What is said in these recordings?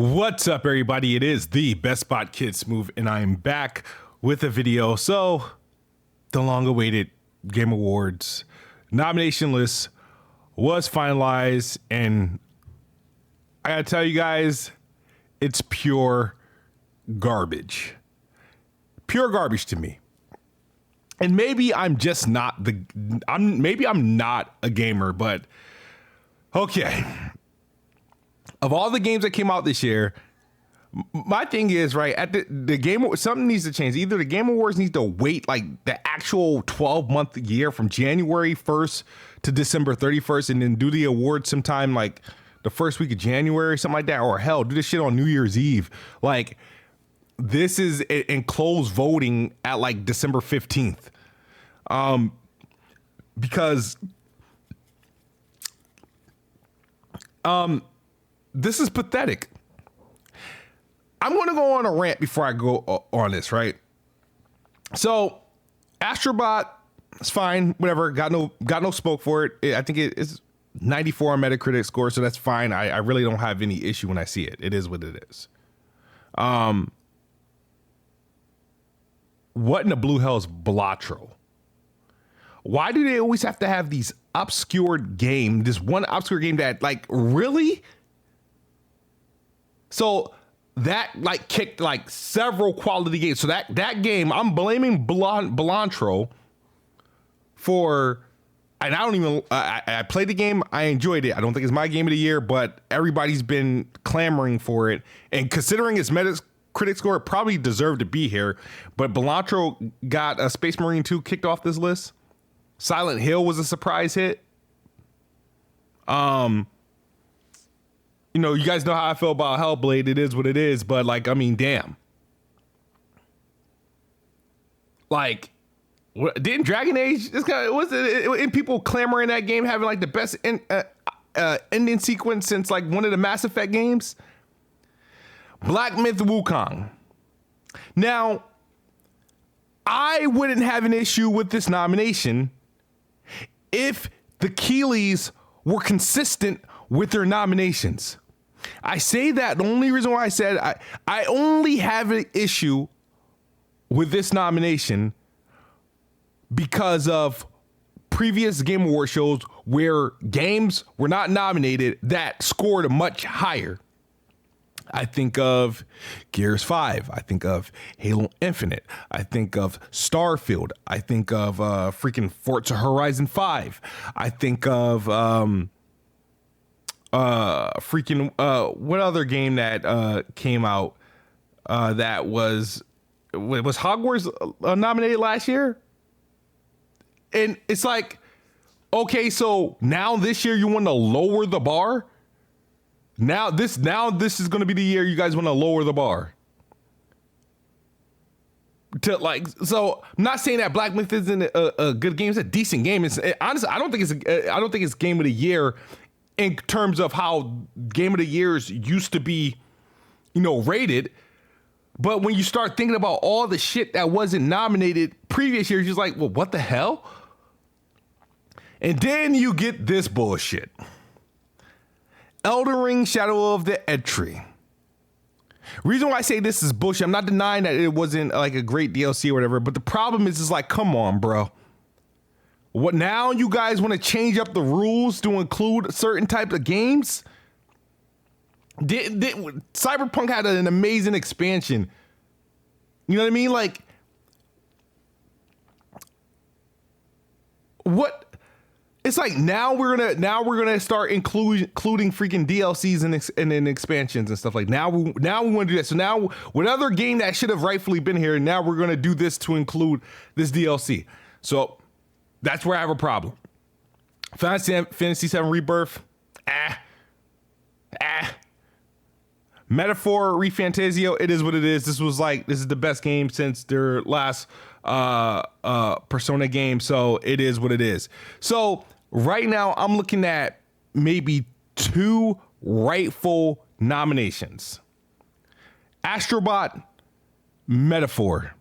What's up, everybody? It is the Best Spot Kid Smooth, and I'm back with a video. So, the long-awaited Game Awards nomination list was finalized, and I gotta tell you guys, it's pure garbage. Pure garbage to me. And maybe I'm just not maybe I'm not a gamer, but okay. Of all the games that came out this year, my thing is, right, at the Game, something needs to change. Either the Game Awards needs to wait like the actual 12-month year from January 1st to December 31st and then do the awards sometime like the first week of January or something like that, or hell, do this shit on New Year's Eve. Like, this is in closed voting at like December 15th. Because this is pathetic. I'm going to go on a rant before I go on this, right? So, Astrobot, it's fine, whatever. Got no smoke for it. I think it's 94 on Metacritic score, so that's fine. I really don't have any issue when I see it. It is what it is. What in the blue hell is Balatro? Why do they always have to have these obscured game? This one obscure game that, like, really? So that like kicked like several quality games. So that game, I'm blaming Balatro for, and I don't even, I played the game, I enjoyed it. I don't think it's my game of the year, but everybody's been clamoring for it. And considering its Metacritic score, it probably deserved to be here. But Balatro got a Space Marine 2 kicked off this list. Silent Hill was a surprise hit. You know, you guys know how I feel about Hellblade. It is what it is, but like, I mean, damn. Like, didn't Dragon Age, this guy, was it people clamoring that game having like the best ending sequence since like one of the Mass Effect games? Black Myth Wukong. Now, I wouldn't have an issue with this nomination if the Keeleys were consistent with their nominations. I say that the only reason why I said I only have an issue with this nomination because of previous Game Award shows where games were not nominated that scored much higher. I think of Gears 5. I think of Halo Infinite. I think of Starfield. I think of freaking Forza Horizon 5. I think of what other game that came out that was Hogwarts nominated last year? And it's like, okay, so now this year you want to lower the bar? Now this is going to be the year you guys want to lower the bar. To like, so I'm not saying that Black Myth isn't a good game. It's a decent game. Honestly, I don't think it's game of the year in terms of how game of the years used to be, you know, rated. But when you start thinking about all the shit that wasn't nominated previous years, you're just like, well, what the hell? And then you get this bullshit. Elden Ring Shadow of the Erdtree. Reason why I say this is bullshit, I'm not denying that it wasn't like a great DLC or whatever, but the problem is like, come on, bro. What now? You guys want to change up the rules to include certain types of games? Cyberpunk had an amazing expansion. You know what I mean? Like, what? It's like now we're gonna start including freaking DLCs and then expansions and stuff like now we want to do that. So now what other game that should have rightfully been here, now we're gonna do this to include this DLC. So that's where I have a problem. Fantasy VII Rebirth, Metaphor ReFantazio, it is what it is. This is the best game since their last Persona game, so it is what it is. So right now I'm looking at maybe 2 rightful nominations. Astrobot, Metaphor.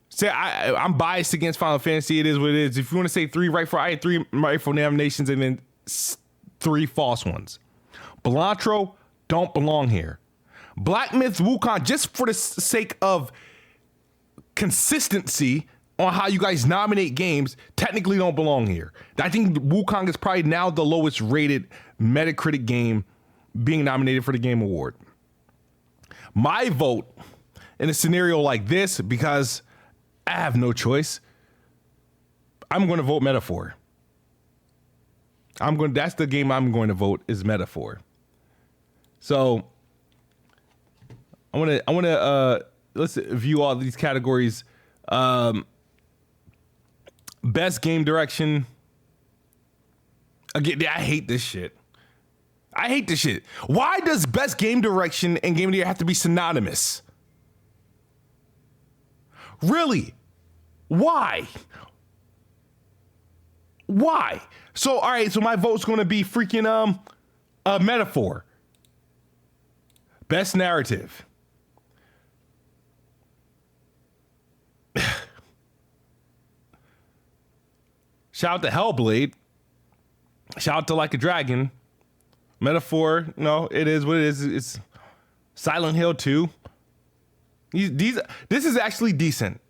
Say I'm biased against Final Fantasy. It is what it is. If you want to say 3 rightful, I had 3 rightful nominations and then 3 false ones. Balatro, don't belong here. Black Myth Wukong, just for the sake of consistency on how you guys nominate games, technically don't belong here. I think Wukong is probably now the lowest rated Metacritic game being nominated for the Game Award. My vote in a scenario like this, because I have no choice, I'm going to vote Metaphor. That's the game I'm going to vote, is Metaphor. So I want to let's view all these categories. Best game direction. Again, I hate this shit. Why does best game direction and game of the year have to be synonymous? Really? Why? So, all right, so my vote's going to be freaking Metaphor. Best narrative. Shout out to Hellblade. Shout out to Like a Dragon. Metaphor, no, it is what it is. It's Silent Hill 2. This is actually decent.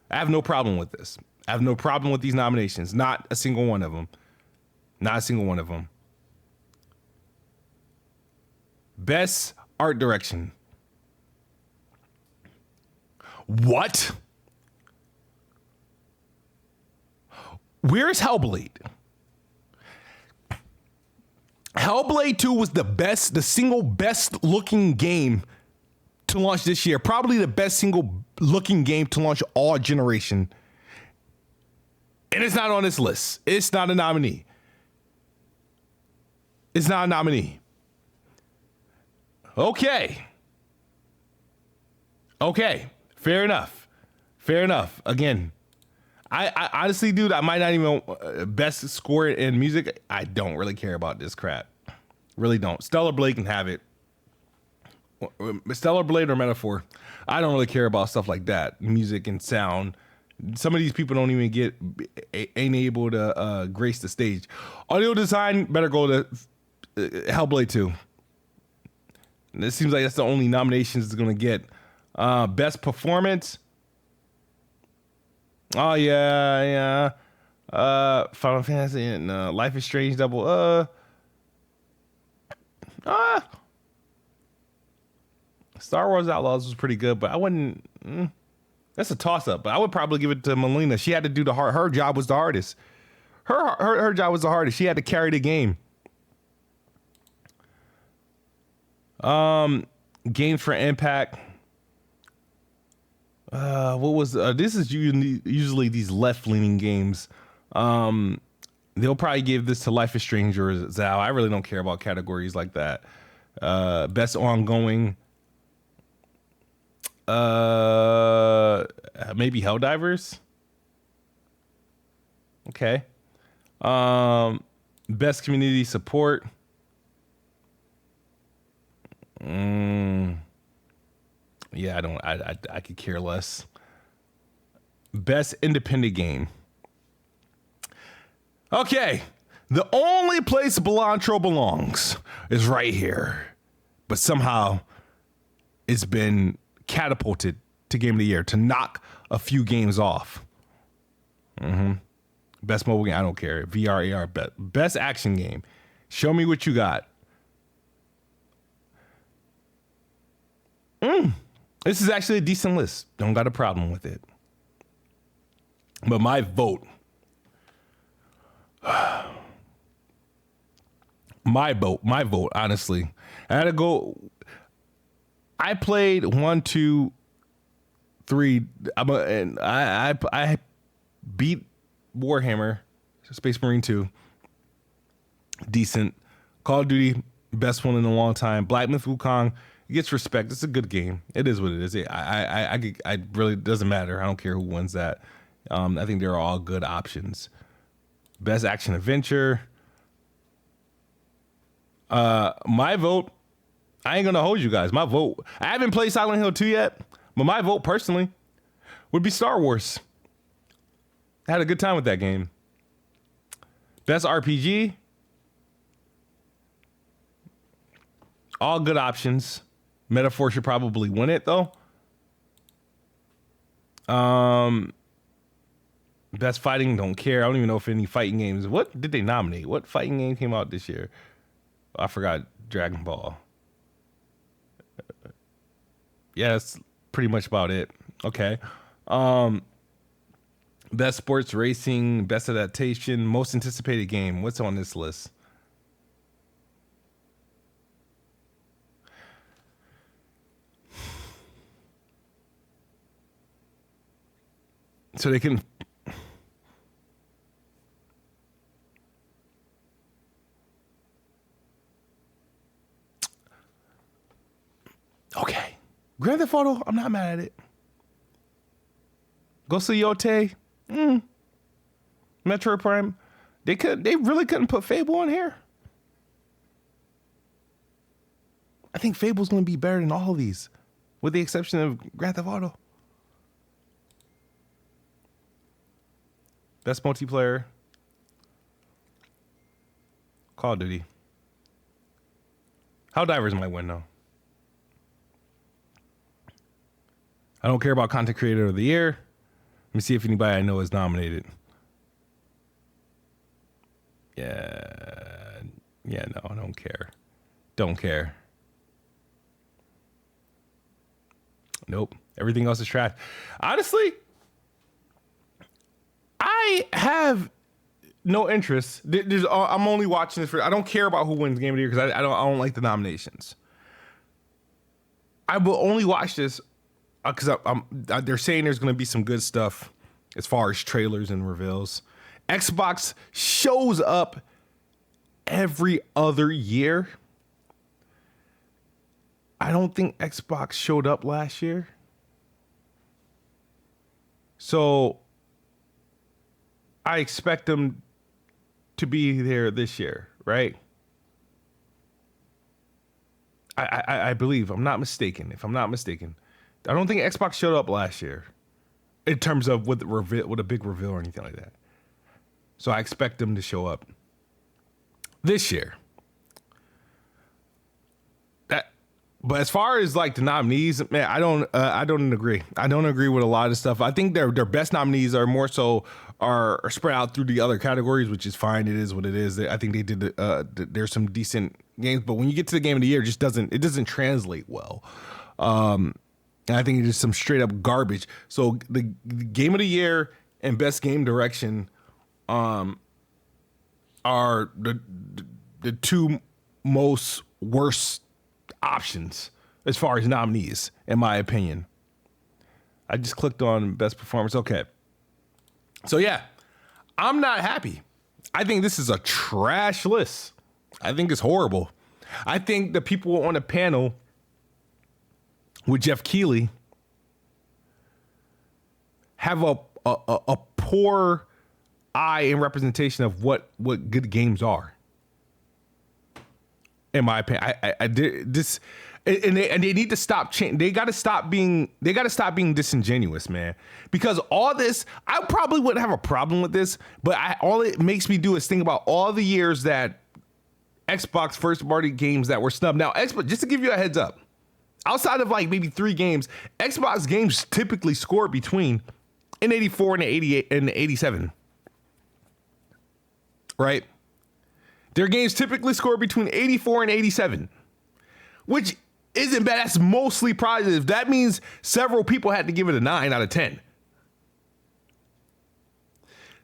I have no problem with this. I have no problem with these nominations. Not a single one of them. Best art direction. What? Where's Hellblade? Hellblade 2 was the single best looking game to launch this year. Probably the best single looking game to launch all generation. And it's not on this list. It's not a nominee. Okay. Fair enough. Again, I honestly, dude, I might not even best score in music. I don't really care about this crap. Really don't. Stellar Blade can have it. Stellar Blade or Metaphor. I don't really care about stuff like that. Music and sound. Some of these people don't even ain't able to grace the stage. Audio design better go to Hellblade 2. And it seems like that's the only nominations it's gonna get. Best performance. Oh yeah. Final Fantasy and Life is Strange double. Star Wars Outlaws was pretty good, but I wouldn't. That's a toss up. But I would probably give it to Melina. She had to do the hard. Her job was the hardest. Her job was the hardest. She had to carry the game. Games for Impact. What was this is usually these left-leaning games. They'll probably give this to Life is Strange or Zao. I really don't care about categories like that. Best ongoing. Maybe Helldivers. Okay. Best community support. Yeah, I could care less. Best independent game. Okay. The only place Cilantro belongs is right here. But somehow it's been catapulted to Game of the Year to knock a few games off. Best mobile game, I don't care. VR, AR, best action game. Show me what you got. This is actually a decent list. Don't got a problem with it. But my vote. My vote, honestly. I had to go. I played 1, 2, 3. I beat Warhammer, Space Marine 2. Decent. Call of Duty, best one in a long time. Black Myth Wukong gets respect. It's a good game. It is what it is. I really doesn't matter. I don't care who wins that. I think they're all good options. Best action adventure. My vote. I ain't gonna hold you guys. My vote. I haven't played Silent Hill 2 yet, but my vote personally would be Star Wars. I had a good time with that game. Best RPG. All good options. Metaphor should probably win it though. Best fighting, don't care. I don't even know if any fighting games. What did they nominate? What fighting game came out this year? I forgot. Dragon Ball. Yeah, that's pretty much about it. Okay. Best sports racing, best adaptation, most anticipated game. What's on this list? So they can. Okay. Grand Theft Auto, I'm not mad at it. Ghost of Yote, Metroid Prime, they really couldn't put Fable on here. I think Fable's going to be better than all of these, with the exception of Grand Theft Auto. Best multiplayer, Call of Duty. Helldivers might win though. I don't care about content creator of the year. Let me see if anybody I know is nominated. Yeah, no, I don't care. Don't care. Nope. Everything else is trash. Honestly, I have no interest. I'm only watching this for. I don't care about who wins Game of the Year because I don't like the nominations. I will only watch this because they're saying there's going to be some good stuff as far as trailers and reveals. Xbox shows up every other year. I don't think Xbox showed up last year. So I expect them to be there this year, right? I believe, I'm not mistaken. If I'm not mistaken, I don't think Xbox showed up last year in terms of with a big reveal or anything like that. So I expect them to show up this year. But as far as like the nominees, man, I don't agree. I don't agree with a lot of stuff. I think their best nominees are more so are spread out through the other categories, which is fine. It is what it is. I think they did. There's some decent games, but when you get to the game of the year, it doesn't translate well. And I think it's just some straight up garbage. So the game of the year and best game direction are the two most worst options as far as nominees, in my opinion. I just clicked on best performance. Okay. So yeah, I'm not happy. I think this is a trash list. I think it's horrible. I think the people on the panel with Jeff Keighley have a poor eye and representation of what good games are. In my opinion, I did this, and they need to stop. They got to stop being disingenuous, man. Because all this, I probably wouldn't have a problem with this, but all it makes me do is think about all the years that Xbox first-party games that were snubbed. Now, Xbox, just to give you a heads up, outside of like maybe 3 games, Xbox games typically score between an 84 and an 88 and an 87, right? Their games typically score between 84 and 87, which isn't bad. That's mostly positive. That means several people had to give it a 9 out of 10.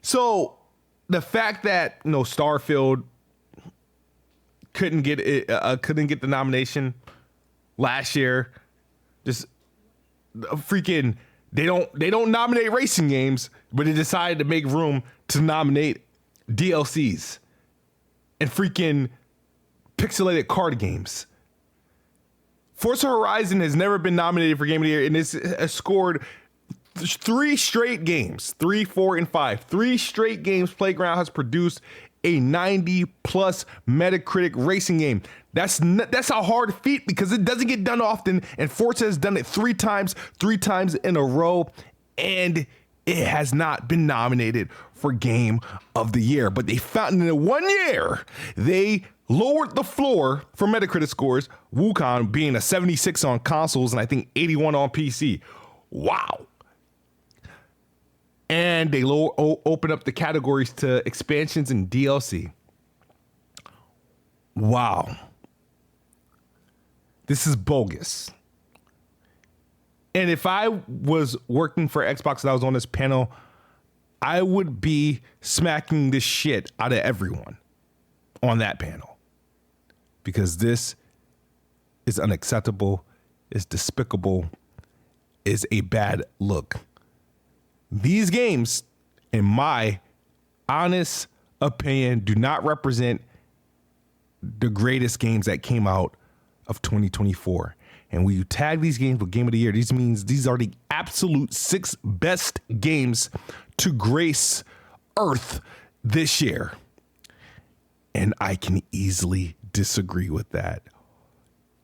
So the fact that Starfield couldn't get the nomination last year, just freaking they don't nominate racing games, but they decided to make room to nominate DLCs and freaking pixelated card games. Forza Horizon has never been nominated for Game of the Year, and it's scored 3 straight games, 3, 4, and 5. 3 straight games Playground has produced a 90+ Metacritic racing game. That's a hard feat because it doesn't get done often, and Forza has done it 3 times in a row, and it has not been nominated for Game of the Year. But they found in 1 year, they lowered the floor for Metacritic scores, Wukong being a 76 on consoles and I think 81 on PC. Wow. And they open up the categories to expansions and DLC. Wow. This is bogus. And if I was working for Xbox and I was on this panel, I would be smacking the shit out of everyone on that panel. Because this is unacceptable, is despicable, is a bad look. These games, in my honest opinion, do not represent the greatest games that came out of 2024. And when you tag these games with Game of the Year, this means these are the absolute 6 best games to grace Earth this year. And I can easily disagree with that.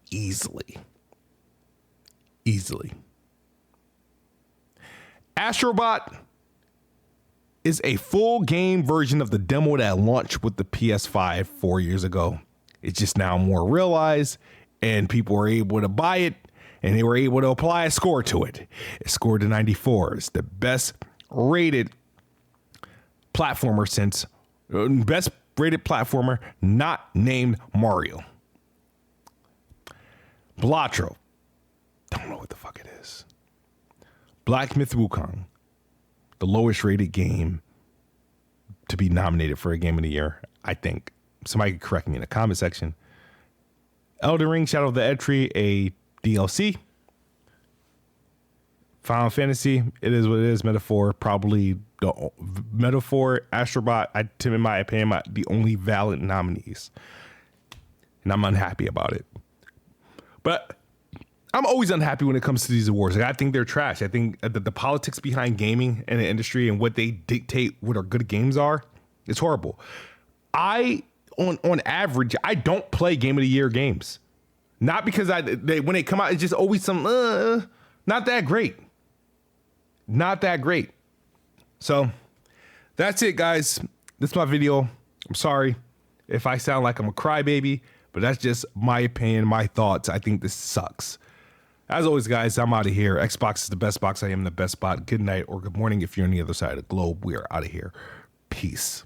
Easily. Astrobot is a full game version of the demo that launched with the PS5 4 years ago. It's just now more realized, and people were able to buy it, and they were able to apply a score to it. It scored a 94. It's the best rated platformer not named Mario. Blatro. Don't know what the fuck it is. Black Myth Wukong, the lowest rated game to be nominated for a Game of the Year, I think. Somebody could correct me in the comment section. Elden Ring, Shadow of the Erdtree, a DLC. Final Fantasy, it is what it is. Metaphor, probably the Metaphor, Astrobot, in my opinion, the only valid nominees. And I'm unhappy about it. But I'm always unhappy when it comes to these awards. Like, I think they're trash. I think the politics behind gaming and the industry and what they dictate what our good games are, it's horrible. On average, I don't play Game of the Year games. Not because when they come out, it's just always some not that great. Not that great. So that's it, guys. This is my video. I'm sorry if I sound like I'm a crybaby, but that's just my opinion, my thoughts. I think this sucks. As always, guys, I'm out of here. Xbox is the best box. I am the best bot. Good night or good morning if you're on the other side of the globe. We are out of here. Peace.